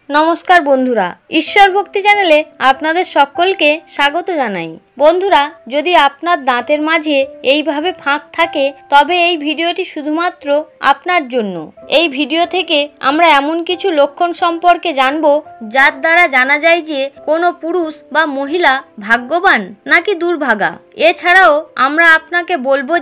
নমস্কার বন্ধুরা, ঈশ্বর ভক্তি চ্যানেলে আপনাদের সকলকে স্বাগত জানাই। বন্ধুরা, যদি আপনার দাঁতের মাঝে এইভাবে ফাঁক থাকে তবে এই ভিডিওটি শুধুমাত্র আপনার জন্য। এই ভিডিও থেকে আমরা এমন কিছু লক্ষণ সম্পর্কে জানব যার দ্বারা জানা যায় যে কোনো পুরুষ বা মহিলা ভাগ্যবান নাকি দুর্ভাগা। এছাড়াও আমরা আপনাকে বলবো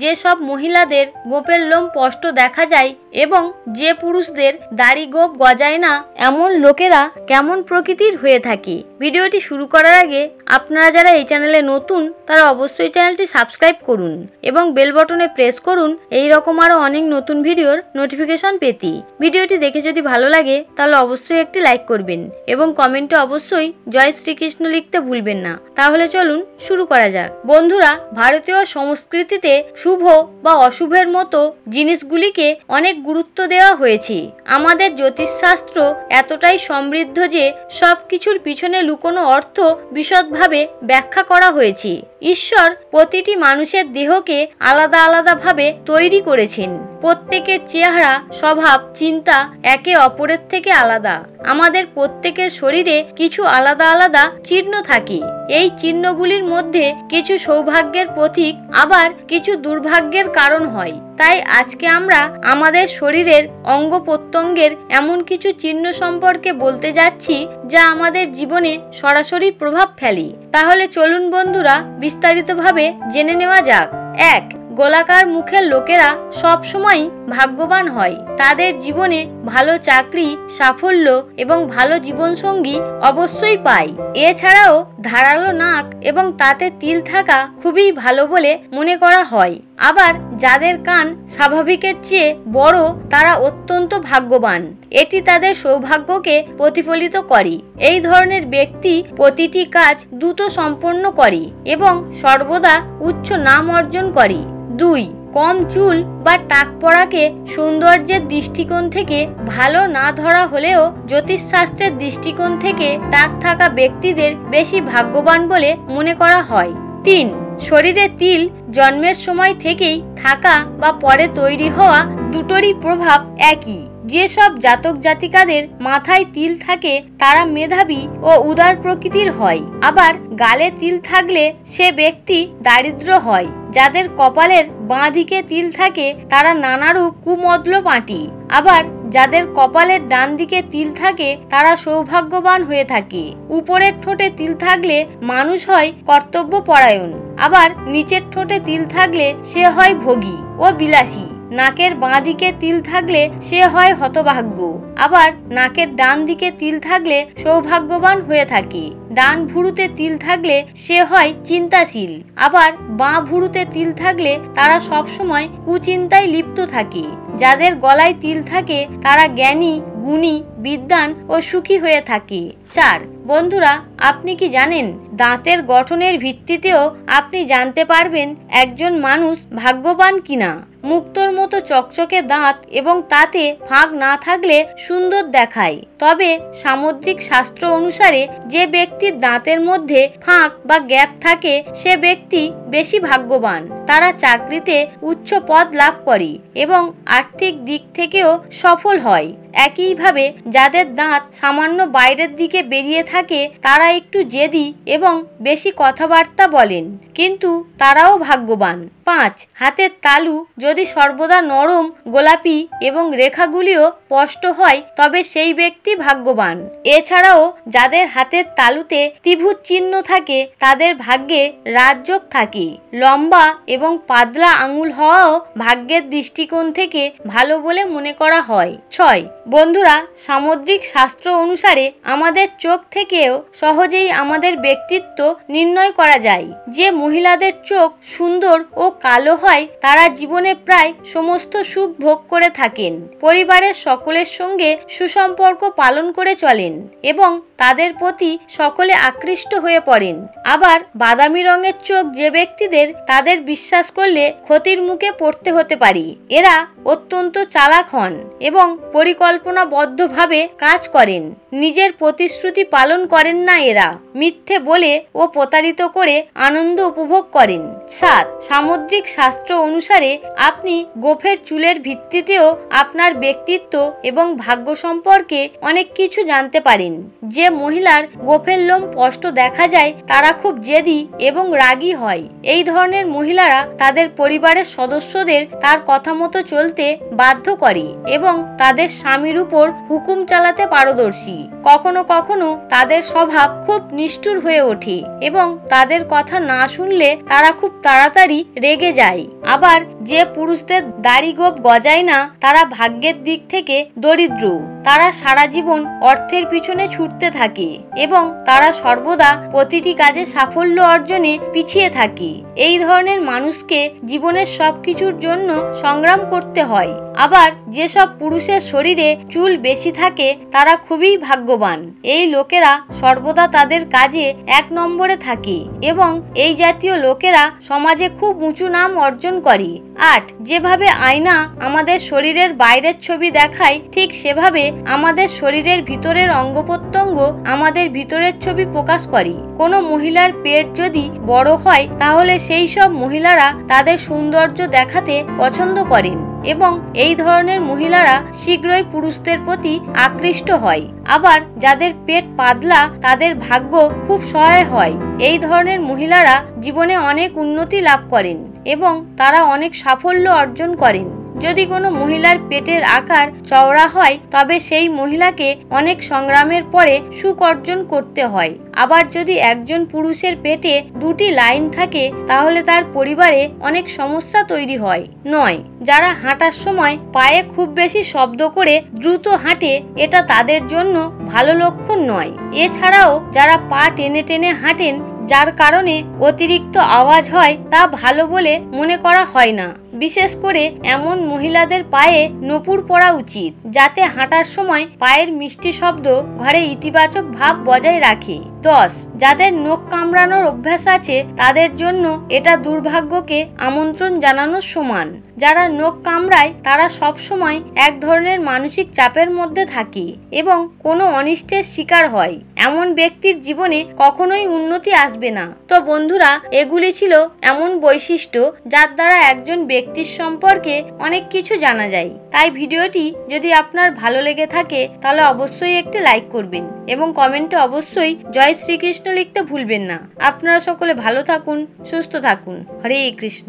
যে সব মহিলাদের গোপের লোম স্পষ্ট দেখা যায় এবং যে পুরুষদের দাড়ি গোপ গজায় না এমন লোকেরা কেমন প্রকৃতির হয়ে থাকে। ভিডিওটি শুরু করার আগে আপনারা যারা এই চ্যানেলে নতুন তারা অবশ্যই চ্যানেলটি সাবস্ক্রাইব করুন এবং বেল বটনে প্রেস করুন এই রকম আরও অনেক নতুন ভিডিওর নোটিফিকেশন পেতে। ভিডিওটি দেখে যদি ভালো লাগে তাহলে অবশ্যই একটি লাইক করবেন এবং কমেন্টে অবশ্যই জয় শ্রীকৃষ্ণ লিখতে ভুলবেন না। তাহলে চলুন শুরু করা যাক। বন্ধুরা, ভারতীয় সংস্কৃতিতে শুভ বা অশুভের মতো জিনিসগুলিকে অনেক গুরুত্ব দেওয়া হয়েছে। আমাদের জ্যোতিষশাস্ত্র এতটাই সমৃদ্ধ যে সব কিছুর পিছনে লুকোনো অর্থ বিশদভাবে ব্যাখ্যা করা হয়েছে। ঈশ্বর প্রতিটি মানুষের দেহকে আলাদা আলাদাভাবে তৈরি করেছেন। প্রত্যেকের চেহারা, স্বভাব, চিন্তা একে অপরের থেকে আলাদা। আমাদের প্রত্যেকের শরীরে কিছু আলাদা আলাদা চিহ্ন থাকে। এই চিহ্নগুলির মধ্যে কিছু সৌভাগ্যের প্রতীক, আবার কিছু দুর্ভাগ্যের কারণ হয়। তাই আজকে আমরা আমাদের শরীরের অঙ্গ প্রত্যঙ্গের এমন কিছু চিহ্ন সম্পর্কে বলতে যাচ্ছি যা আমাদের জীবনে সরাসরি প্রভাব ফেলে। তাহলে চলুন বন্ধুরা বিস্তারিতভাবে জেনে নেওয়া যাক। 1. গোলাকার মুখের লোকেরা সবসময় ভাগ্যবান হয়। তাদের জীবনে ভালো চাকরি, সাফল্য এবং ভালো জীবনসঙ্গী অবশ্যই পায়। এছাড়াও ধারালো নাক এবং তাতে তিল থাকা খুবই ভালো বলে মনে করা হয়। আবার যাদের কান স্বাভাবিকের চেয়ে বড় তারা অত্যন্ত ভাগ্যবান। এটি তাদের সৌভাগ্যকে প্রতিফলিত করে। এই ধরনের ব্যক্তি প্রতিটি কাজ দ্রুত সম্পন্ন করে এবং সর্বদা উচ্চ নাম অর্জন করে। 2. কম চুল বা টাক পড়াকে সৌন্দর্যের দৃষ্টিকোণ থেকে ভালো না ধরা হলেও জ্যোতিষশাস্ত্রের দৃষ্টিকোণ থেকে টাক থাকা ব্যক্তিদের বেশি ভাগ্যবান বলে মনে করা হয়। 3. শরীরে তিল জন্মের সময় থেকেই থাকা বা পরে তৈরি হওয়া দুটোরই প্রভাব একই। যেসব জাতক জাতিকাদের মাথায় তিল থাকে তারা মেধাবী ও উদার প্রকৃতির হয়। আবার গালে তিল থাকলে সে ব্যক্তি দারিদ্র হয়। যাদের কপালের বাঁ দিকে তিল থাকে তারা নানারূপ কুমতলব-আঁটি। আবার যাদের কপালের ডান দিকে তিল থাকে তারা সৌভাগ্যবান হয়ে থাকে। উপরের ঠোঁটে তিল থাকলে মানুষ হয় কর্তব্যপরায়ণ। আবার নিচের ঠোঁটে তিল থাকলে সে হয় ভোগী ও বিলাসী। নাকের বাঁ দিকে তিল থাকলে সে হয় হতভাগ্য। আবার নাকের ডান দিকে তিল থাকলে সৌভাগ্যবান হয়ে থাকে। ডান ভুরুতে তিল থাকলে সে হয় চিন্তাশীল। আবার বাঁ ভুরুতে তিল থাকলে তারা সবসময় কুচিন্তায় লিপ্ত থাকে। যাদের গলায় তিল থাকে তারা জ্ঞানী, গুণী, বিদ্বান ও সুখী হয়ে থাকে। 4. বন্ধুরা, আপনি কি জানেন দাঁতের গঠনের ভিত্তিতেও আপনি জানতে পারবেন একজন মানুষ ভাগ্যবান কিনা? মুক্তোর মতো চকচকে দাঁত এবং তাতে ফাঁক না থাকলে সুন্দর দেখায়। তবে সামুদ্রিক শাস্ত্র অনুসারে যে ব্যক্তির দাঁতের মধ্যে ফাঁক বা গ্যাপ থাকে সে ব্যক্তি বেশি ভাগ্যবান। তারা চাকরিতে উচ্চ পদ লাভ করে এবং আর্থিক দিক থেকেও সফল হয়। একইভাবে যাদের দাঁত সামান্য বাইরের দিকে বেরিয়ে থাকে তারা একটু জেদি এবং বেশি কথাবার্তা বলেন, কিন্তু তারাও ভাগ্যবান। 5. হাতের তালু যদি সর্বদা নরম, গোলাপি এবং রেখাগুলিও স্পষ্ট হয় তবে সেই ব্যক্তি ভাগ্যবান। এছাড়াও যাদের হাতের তালুতে ত্রিভুজ চিহ্ন থাকে তাদের ভাগ্যে রাজযোগ থাকে। লম্বা এবং পাতলা আঙুল হওয়াও ভাগ্যের দৃষ্টিকোণ থেকে ভালো বলে মনে করা হয়। 6. বন্ধুরা, সামুদ্রিক শাস্ত্র অনুসারে আমাদের চোখ থেকেও সহজেই আমাদের ব্যক্তিত্ব নির্ণয় করা যায়। যে মহিলাদের চোখ সুন্দর ও কালো হয় তারা জীবনে প্রায় সমস্ত সুখ ভোগ করে থাকেন, পরিবারের সকলের সঙ্গে সুসম্পর্ক পালন করে চলেন এবং তাদের প্রতি সকলে আকৃষ্ট হয়ে পড়েন। আবার বাদামি রঙের চোখ যে ব্যক্তিদের তাদের বিশ্বাস করলে ক্ষতির মুখে পড়তে হতে পারে। এরা অত্যন্ত চালাক হন এবং পরিকল্পনাবদ্ধভাবে কাজ করেন। নিজের প্রতিশ্রুতি পালন করেন না এরা। মিথ্যে বলে ও প্রতারিত করে আনন্দ উপভোগ করেন। 7. সামুদ্রিক শাস্ত্র অনুসারে আপনি গোঁফের চুলের ভিত্তিতেও আপনার ব্যক্তিত্ব এবং ভাগ্য সম্পর্কে অনেক কিছু জানতে পারেন। যে মহিলার গোঁফের লোম স্পষ্ট দেখা যায় তারা খুব জেদি এবং রাগী হয়। এই ধরনের মহিলারা তাদের পরিবারের সদস্যদের তার কথা মতো চলতে বাধ্য করে এবং তাদের স্বামীর উপর হুকুম চালাতে পারদর্শী। কখনো কখনো তাদের স্বভাব খুব নিষ্ঠুর হয়ে ওঠে এবং তাদের কথা না শুনলে তারা খুব তাড়াতাড়ি রেগে যায়। আবার যে পুরুষদের দাড়ি গোঁফ গজায় না তারা ভাগ্যের দিক থেকে দরিদ্র। তারা সারা জীবন অর্থের পিছনে ছুটতে থাকে এবং তারা সর্বদা প্রতিটি কাজে সাফল্য অর্জনে পিছিয়ে থাকে। এই ধরনের মানুষকে জীবনের সবকিছুর জন্য সংগ্রাম করতে হয়। আবার যেসব পুরুষের শরীরে চুল বেশি থাকে তারা খুবই ভাগ্যবান। এই লোকেরা সর্বদা তাদের কাজে 1 নম্বরে থাকে এবং এই জাতীয় লোকেরা সমাজে খুব উঁচু নাম অর্জন করে। 8. যেভাবে আয়না আমাদের শরীরের বাইরের ছবি দেখায় ঠিক সেভাবে আমাদের শরীরের ভিতরের অঙ্গ প্রত্যঙ্গ আমাদের ভিতরের ছবি প্রকাশ করে। কোনো মহিলার পেট যদি বড় হয় তাহলে সেই সব মহিলারা তাদের সৌন্দর্য দেখাতে পছন্দ করেন এবং এই ধরনের মহিলারা শীঘ্রই পুরুষদের প্রতি আকৃষ্ট হয়। আবার যাদের পেট পাতলা তাদের ভাগ্য খুব সহায় হয়। এই ধরনের মহিলারা জীবনে অনেক উন্নতি লাভ করেন এবং তারা অনেক সাফল্য অর্জন করেন। যদি কোনো মহিলার পেটের আকার চওড়া হয় তবে সেই মহিলাকে অনেক সংগ্রামের পরে সুখ অর্জন করতে হয়। আবার যদি একজন পুরুষের পেটে 2টি লাইন থাকে তাহলে তার পরিবারে অনেক সমস্যা তৈরি হয়। 9. যারা হাঁটার সময় পায়ে খুব বেশি শব্দ করে দ্রুত হাঁটে এটা তাদের জন্য ভালো লক্ষণ নয়। এছাড়াও যারা পা টেনে টেনে হাঁটেন যার কারণে অতিরিক্ত আওয়াজ হয় তা ভালো বলে মনে করা হয় না। বিশেষ করে এমন মহিলাদের পায়ে নূপুর পরা উচিত যাতে হাঁটার সময় পায়ের মিষ্টি শব্দ ঘরে ইতিবাচক ভাব বজায় রাখে। 10. যাদের নখ কামড়ানোর অভ্যাস আছে তাদের জন্য এটা দুর্ভাগ্যকে আমন্ত্রণ জানানোর সমান। যারা নখ কামড়ায় তারা সব সময় এক ধরনের মানসিক চাপের মধ্যে থাকে এবং কোনো অনিষ্টের শিকার হয়। এমন ব্যক্তির জীবনে কখনোই উন্নতি আসবে না। তো বন্ধুরা, এগুলি ছিল এমন বৈশিষ্ট্য যার দ্বারা একজন ব্যক্তির সম্পর্কে অনেক কিছু জানা যায়। তাই ভিডিওটি যদি আপনার ভালো লেগে থাকে তাহলে অবশ্যই একটি লাইক করবেন এবং কমেন্টে অবশ্যই জয় শ্রীকৃষ্ণ লিখতে ভুলবেন না। আপনারা সকলে ভালো থাকুন, সুস্থ থাকুন। হরে কৃষ্ণ।